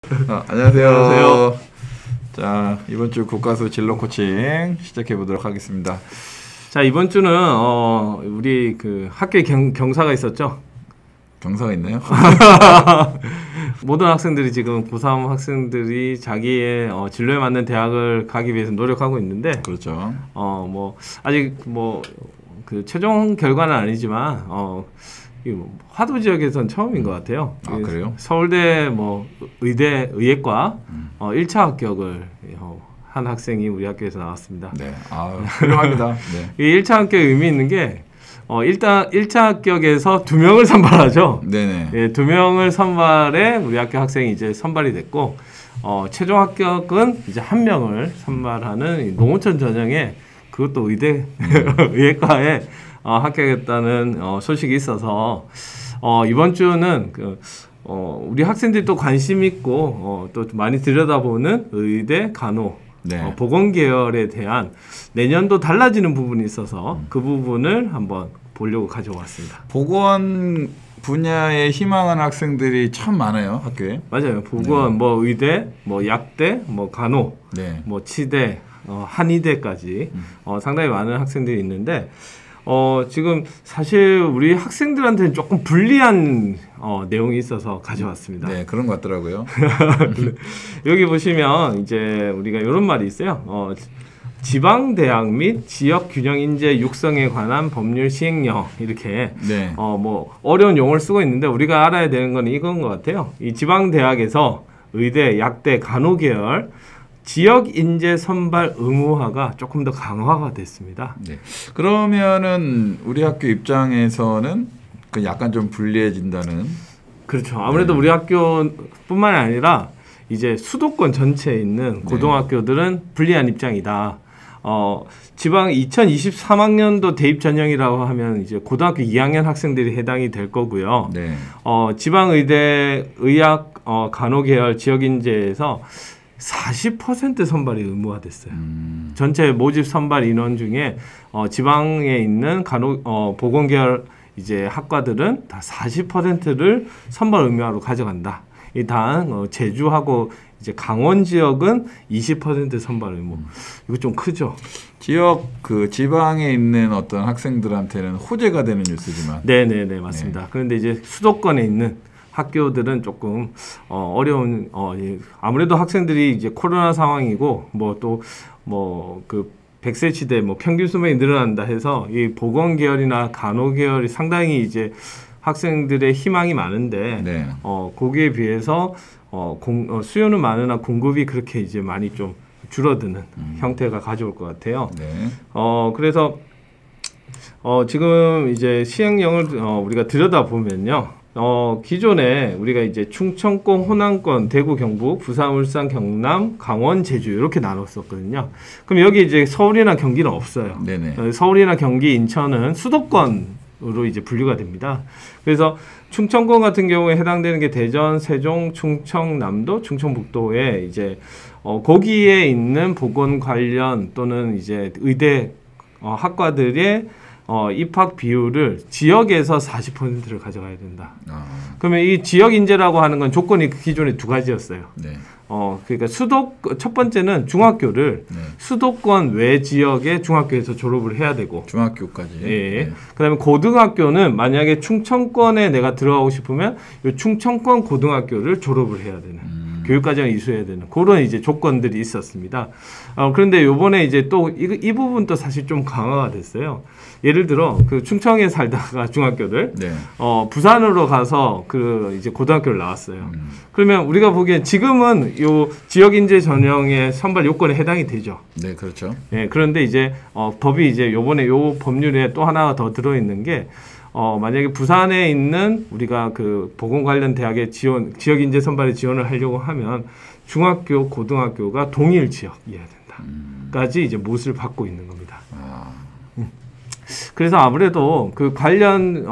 안녕하세요. 안녕하세요. 자, 이번 주 국가수 진로 코칭 시작해 보도록 하겠습니다. 자, 이번 주는 우리 그 학교에 경사가 있었죠. 경사가 있나요? 모든 학생들이 지금 고3 학생들이 자기의 진로에 맞는 대학을 가기 위해서 노력하고 있는데, 그렇죠. 뭐 아직 뭐 그 최종 결과는 아니지만 이 화도 지역에선 처음인 것 같아요. 아, 그래요? 서울대 뭐 의예과 1차 합격을 한 학생이 우리 학교에서 나왔습니다. 네, 훌륭합니다. 네. 이 1차 합격의 의미 있는 게 일단 1차 합격에서 2명을 선발하죠. 네네. 예, 2명을 선발해 우리 학교 학생이 이제 선발이 됐고 최종 합격은 이제 1명을 선발하는 이 농어촌 전형에 그것도 의예과에 합격했다는 소식이 있어서 이번 주는 우리 학생들이 또 관심 있고 또 많이 들여다보는 의대, 간호, 네. 보건 계열에 대한 내년도 달라지는 부분이 있어서 그 부분을 한번 보려고 가져왔습니다. 보건 분야에 희망하는 학생들이 참 많아요, 학교에. 맞아요. 보건, 네. 뭐 의대, 뭐 약대, 뭐 간호, 네. 뭐 치대, 한의대까지 상당히 많은 학생들이 있는데 지금 사실 우리 학생들한테는 조금 불리한 내용이 있어서 가져왔습니다. 네, 그런 것 같더라고요. 여기 보시면 이제 우리가 이런 말이 있어요. 지방대학 및 지역균형인재 육성에 관한 법률 시행령 이렇게 네. 뭐 어려운 용어를 쓰고 있는데 우리가 알아야 되는 건 이건 것 같아요. 이 지방대학에서 의대, 약대, 간호계열 지역 인재 선발 의무화가 조금 더 강화가 됐습니다. 네. 그러면은 우리 학교 입장에서는 그 약간 좀 불리해진다는. 그렇죠. 아무래도 네. 우리 학교뿐만 아니라 이제 수도권 전체에 있는 고등학교들은 불리한 입장이다. 지방 2023학년도 대입 전형이라고 하면 이제 고등학교 2학년 학생들이 해당이 될 거고요. 네. 지방의대, 의학, 간호계열 지역인재에서 40% 선발이 의무화됐어요. 전체 모집 선발 인원 중에 지방에 있는 보건계열 이제 학과들은 다 40%를 선발 의무화로 가져간다. 이 다음 제주하고 이제 강원 지역은 20% 선발 의무. 이거 좀 크죠? 그 지방에 있는 어떤 학생들한테는 호재가 되는 뉴스지만. 네네네, 맞습니다. 네. 그런데 이제 수도권에 있는 학교들은 조금 어려운 아무래도 학생들이 이제 코로나 상황이고 뭐 또 뭐 그 100세 시대 뭐 평균 수명이 늘어난다 해서 이 보건 계열이나 간호 계열이 상당히 이제 학생들의 희망이 많은데 네. 거기에 비해서 수요는 많으나 공급이 그렇게 이제 많이 좀 줄어드는 형태가 가져올 것 같아요. 네. 그래서 지금 이제 시행령을 우리가 들여다보면요. 기존에 우리가 이제 충청권, 호남권, 대구, 경북, 부산, 울산, 경남, 강원, 제주 이렇게 나눴었거든요. 그럼 여기 이제 서울이나 경기는 없어요. 네네. 서울이나 경기, 인천은 수도권으로 이제 분류가 됩니다. 그래서 충청권 같은 경우에 해당되는 게 대전, 세종, 충청남도, 충청북도에 이제 거기에 있는 보건 관련 또는 이제 의대 학과들의 입학 비율을 지역에서 40%를 가져가야 된다. 그러면 이 지역 인재라고 하는 건 조건이 기존에 2가지였어요. 네. 그러니까 첫 번째는 중학교를 네. 수도권 외 지역의 중학교에서 졸업을 해야 되고, 중학교까지. 예. 네. 그다음에 고등학교는 만약에 충청권에 내가 들어가고 싶으면 이 충청권 고등학교를 졸업을 해야 되는. 교육과정을 이수해야 되는 그런 이제 조건들이 있었습니다. 그런데 요번에 이제 또 이 부분도 사실 좀 강화가 됐어요. 예를 들어 그 충청에 살다가 중학교를 네. 부산으로 가서 그 이제 고등학교를 나왔어요. 그러면 우리가 보기엔 지금은 요 지역 인재 전형의 선발 요건에 해당이 되죠. 네, 그렇죠. 예, 그런데 이제 법이 이제 요번에 요 법률에 또 하나가 더 들어 있는 게 만약에 부산에 있는 우리가 그 보건 관련 대학에 지역 인재 선발에 지원을 하려고 하면 중학교, 고등학교가 동일 지역이어야 된다까지 이제 못을 받고 있는 겁니다. 그래서 아무래도 그 관련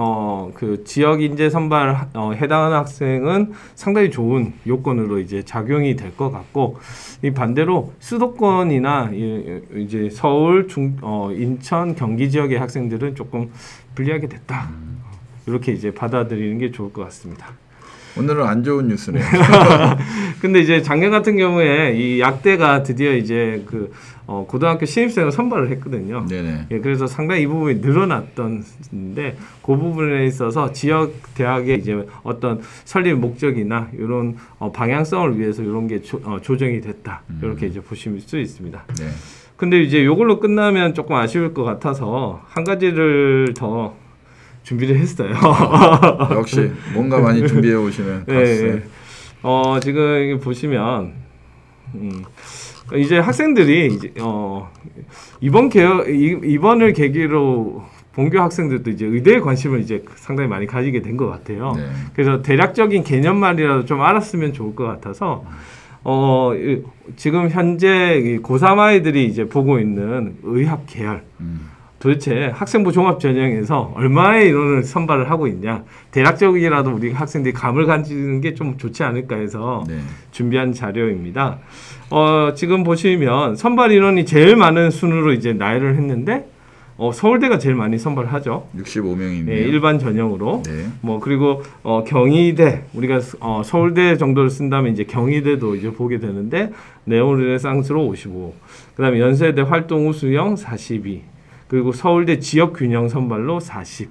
그 지역 인재 선발 해당하는 학생은 상당히 좋은 요건으로 이제 작용이 될 것 같고, 이 반대로 수도권이나 이제 서울, 인천, 경기 지역의 학생들은 조금 불리하게 됐다. 이렇게 이제 받아들이는 게 좋을 것 같습니다. 오늘은 안 좋은 뉴스네요. 근데 이제 작년 같은 경우에 이 약대가 드디어 이제 그 고등학교 신입생을 선발을 했거든요. 네네. 예, 그래서 상당히 이 부분이 늘어났던데 그 부분에 있어서 지역 대학의 이제 어떤 설립 목적이나 이런 방향성을 위해서 이런 게 조정이 됐다. 이렇게 이제 보실 수 있습니다. 네. 근데 이제 이걸로 끝나면 조금 아쉬울 것 같아서 한 가지를 더 준비를 했어요. 역시 뭔가 많이 준비해 오시는 네, 갓스. 네. 지금 보시면 이제 학생들이 이제 이번을 계기로 본교 학생들도 이제 의대에 관심을 이제 상당히 많이 가지게 된 것 같아요. 네. 그래서 대략적인 개념만이라도 좀 알았으면 좋을 것 같아서 지금 현재 고3 아이들이 이제 보고 있는 의학 계열 도대체 학생부 종합 전형에서 얼마의 인원을 선발을 하고 있냐, 대략적이라도 우리 학생들이 감을 가지는 게 좀 좋지 않을까 해서 네. 준비한 자료입니다. 지금 보시면 선발 인원이 제일 많은 순으로 이제 나열을 했는데 서울대가 제일 많이 선발하죠. 65명이네요. 네, 일반 전형으로. 네. 뭐 그리고 경희대, 우리가 서울대 정도를 쓴다면 이제 경희대도 이제 보게 되는데 네오르네상스로 55. 그다음에 연세대 활동 우수형 42. 그리고 서울대 지역 균형 선발로 40.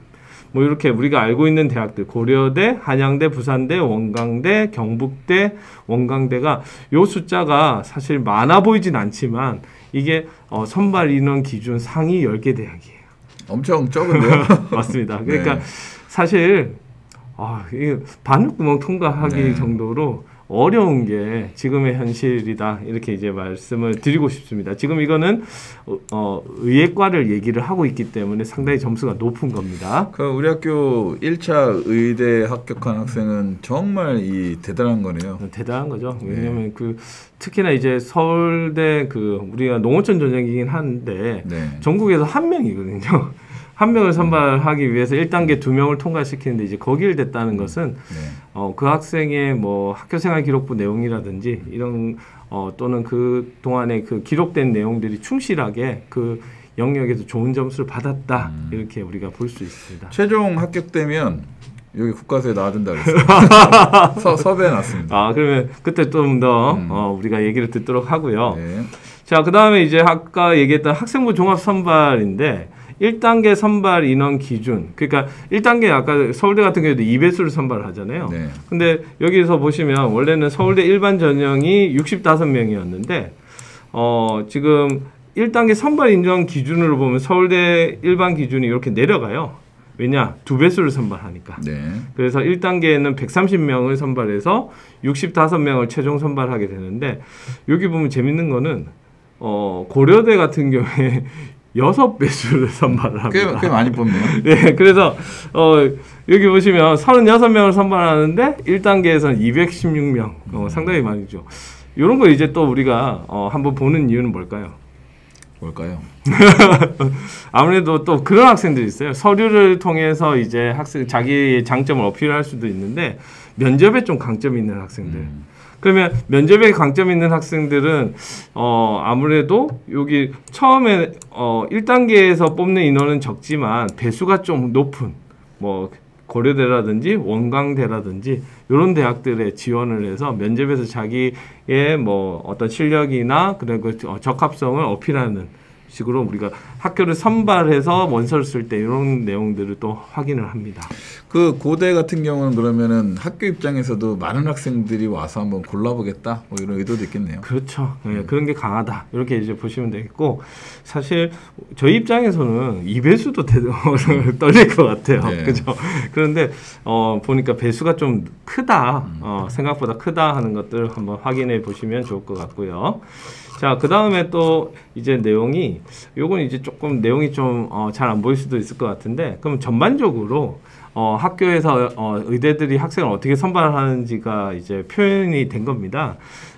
뭐 이렇게 우리가 알고 있는 대학들, 고려대, 한양대, 부산대, 원광대, 경북대, 원광대가 요 숫자가 사실 많아 보이진 않지만 이게 선발 인원 기준 상위 10개 대학이에요. 엄청 적은데요? 맞습니다. 그러니까 네. 사실 이게 바늘구멍 통과하기 네. 정도로 어려운 게 지금의 현실이다, 이렇게 이제 말씀을 드리고 싶습니다. 지금 이거는 의예과를 얘기를 하고 있기 때문에 상당히 점수가 높은 겁니다. 그 우리 학교 1차 의대 합격한 학생은 정말 대단한 거네요. 대단한 거죠. 왜냐하면 특히나 이제 서울대 우리가 농어촌 전형이긴 한데 네. 전국에서 한 명이거든요. 한 명을 선발하기 위해서 1단계 2명을 통과시키는데 이제 거길 됐다는 것은 네. 그 학생의 뭐 학교생활 기록부 내용이라든지 이런 또는 그 동안에 그 기록된 내용들이 충실하게 그 영역에서 좋은 점수를 받았다, 이렇게 우리가 볼 수 있습니다. 최종 합격되면 여기 국가수에 나와준다 그랬어요. 섭외해 놨습니다. 그러면 그때 좀 더 우리가 얘기를 듣도록 하고요. 네. 자, 그 다음에 이제 아까 얘기했던 학생부 종합 선발인데 1단계 선발 인원 기준, 그러니까 1단계 아까 서울대 같은 경우에도 2배수를 선발을 하잖아요. 네. 근데 여기서 보시면 원래는 서울대 일반 전형이 65명이었는데 지금 1단계 선발 인원 기준으로 보면 서울대 일반 기준이 이렇게 내려가요. 왜냐? 2배수를 선발하니까. 네. 그래서 1단계에는 130명을 선발해서 65명을 최종 선발하게 되는데, 여기 보면 재밌는 거는 고려대 같은 경우에 6배수를 선발을 합니다. 꽤 많이 뽑네요. 네, 그래서 여기 보시면 36명을 선발하는데 1단계에서는 216명, 상당히 많이죠. 이런 거 이제 또 우리가 한번 보는 이유는 뭘까요? 아무래도 또 그런 학생들이 있어요. 서류를 통해서 이제 자기의 장점을 어필할 수도 있는데 면접에 좀 강점이 있는 학생들. 그러면 면접에 강점 있는 학생들은 아무래도 여기 처음에 1단계에서 뽑는 인원은 적지만 배수가 좀 높은 뭐 고려대라든지 원광대라든지 이런 대학들에 지원을 해서 면접에서 자기의 뭐 어떤 실력이나 그리고 적합성을 어필하는 식으로 우리가 학교를 선발해서 원서를 쓸 때 이런 내용들을 또 확인을 합니다. 그 고대 같은 경우는 그러면은 학교 입장에서도 많은 학생들이 와서 한번 골라보겠다, 뭐 이런 의도도 있겠네요. 그렇죠. 네, 그런 게 강하다, 이렇게 이제 보시면 되겠고, 사실 저희 입장에서는 2배수도 떨릴 것 같아요. 네. 그죠? 그런데 보니까 배수가 좀 크다, 생각보다 크다 하는 것들 한번 확인해 보시면 좋을 것 같고요. 자, 그 다음에 또 이제 요건 이제 조금 내용이 좀 잘 안 보일 수도 있을 것 같은데, 그럼 전반적으로 학교에서 의대들이 학생을 어떻게 선발하는지가 이제 표현이 된 겁니다.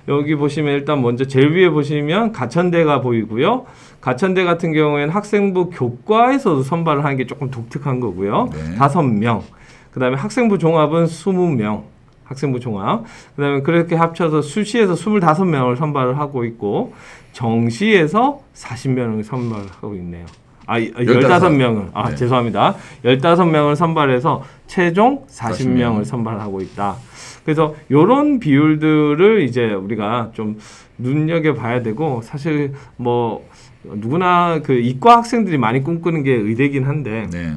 여기 보시면 일단 먼저 제일 위에 보시면 가천대가 보이고요. 가천대 같은 경우에는 학생부 교과에서도 선발을 하는 게 조금 독특한 거고요. 네. 5명. 그 다음에 학생부 종합은 20명. 학생부 종합. 그 다음에 그렇게 합쳐서 수시에서 25명을 선발을 하고 있고, 정시에서 40명을 선발을 하고 있네요. 15명을. 네. 죄송합니다. 15명을 선발해서 최종 40명을 선발하고 있다. 그래서 이런 비율들을 이제 우리가 좀 눈여겨 봐야 되고 사실 뭐 누구나 그 이과 학생들이 많이 꿈꾸는 게 의대긴 한데 네.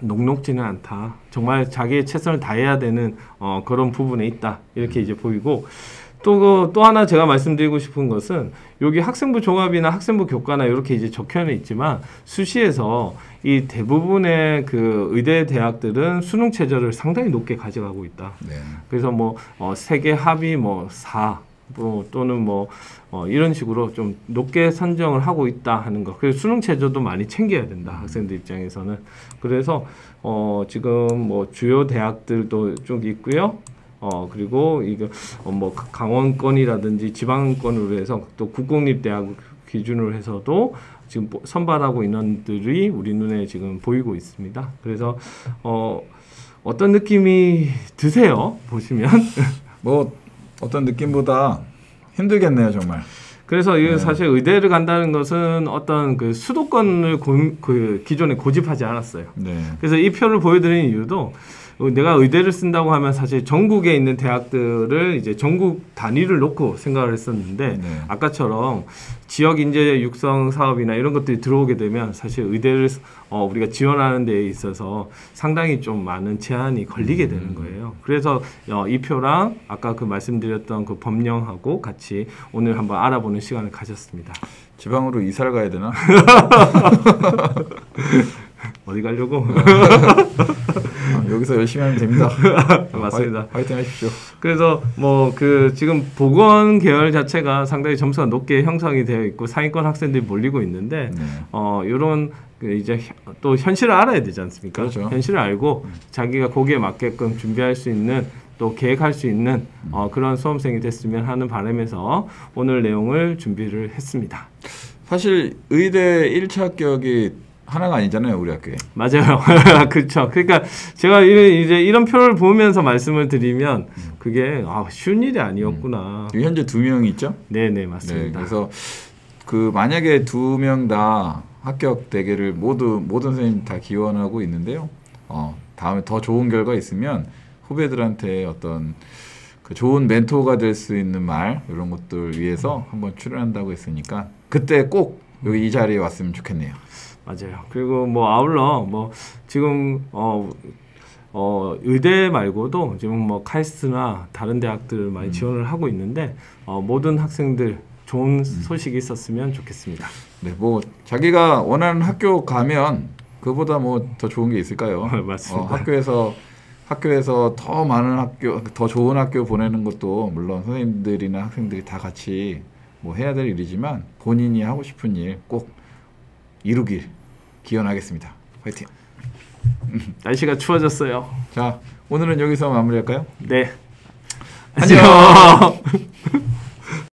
녹록지는 않다. 정말 자기의 최선을 다해야 되는 그런 부분에 있다. 이렇게 이제 보이고 또 하나 제가 말씀드리고 싶은 것은 여기 학생부 종합이나 학생부 교과나 이렇게 이제 적혀는 있지만 수시에서 이 대부분의 그 의대 대학들은 수능 최저를 상당히 높게 가져가고 있다. 네. 그래서 뭐 세계 합의 뭐 4 또는 뭐 이런 식으로 좀 높게 선정을 하고 있다 하는 거. 그래서 수능 최저도 많이 챙겨야 된다. 학생들 입장에서는. 그래서 지금 뭐 주요 대학들도 쭉 있고요. 그리고 이거 뭐 강원권이라든지 지방권으로 해서 또 국공립대학 기준으로 해서도 지금 선발하고 인원들이 우리 눈에 지금 보이고 있습니다. 그래서 어떤 느낌이 드세요? 보시면 뭐 어떤 느낌보다 힘들겠네요, 정말. 그래서 이게 사실 의대를 간다는 것은 어떤 그 수도권을 그 기존에 고집하지 않았어요. 네. 그래서 이 표를 보여드리는 이유도 내가 의대를 쓴다고 하면 사실 전국에 있는 대학들을 이제 전국 단위를 놓고 생각을 했었는데 네. 아까처럼 지역 인재 육성 사업이나 이런 것들이 들어오게 되면 사실 의대를 우리가 지원하는 데 있어서 상당히 좀 많은 제한이 걸리게 되는 거예요. 그래서 이 표랑 아까 그 말씀드렸던 그 법령하고 같이 오늘 한번 알아보는 시간을 가졌습니다. 지방으로 이사를 가야 되나? 어디 가려고? 여기서 열심히 하면 됩니다. 맞습니다. 화이팅 하십시오. 그래서 뭐 그 지금 보건 계열 자체가 상당히 점수가 높게 형성이 되어 있고 상위권 학생들이 몰리고 있는데 이런 그 이제 또 현실을 알아야 되지 않습니까? 그렇죠. 현실을 알고 자기가 거기에 맞게끔 준비할 수 있는 또 계획할 수 있는 그런 수험생이 됐으면 하는 바람에서 오늘 내용을 준비를 했습니다. 사실 의대 1차 합격이 하나가 아니잖아요, 우리 학교에. 맞아요. 그렇죠. 그러니까 제가 이제 이런 표를 보면서 말씀을 드리면 그게 쉬운 일이 아니었구나. 현재 2명이 있죠? 네네 맞습니다. 네, 그래서 그 만약에 2명 다 합격 되기를 모든 선생님 다 기원하고 있는데요. 다음에 더 좋은 결과 있으면 후배들한테 어떤 그 좋은 멘토가 될 수 있는 말 이런 것들 위해서 한번 출연한다고 했으니까 그때 꼭 여기 이 자리에 왔으면 좋겠네요. 맞아요. 그리고 뭐 아울러 뭐 지금 의대 말고도 지금 뭐 카이스트나 다른 대학들 많이 지원을 하고 있는데 모든 학생들 좋은 소식이 있었으면 좋겠습니다. 네, 뭐 자기가 원하는 학교 가면 그보다 뭐 더 좋은 게 있을까요? 맞습니다. 학교에서 더 많은 학교, 더 좋은 학교 보내는 것도 물론 선생님들이나 학생들이 다 같이 뭐 해야 될 일이지만 본인이 하고 싶은 일 꼭 이루길 기원하겠습니다. 화이팅! 날씨가 추워졌어요. 자, 오늘은 여기서 마무리할까요? 네. 안녕!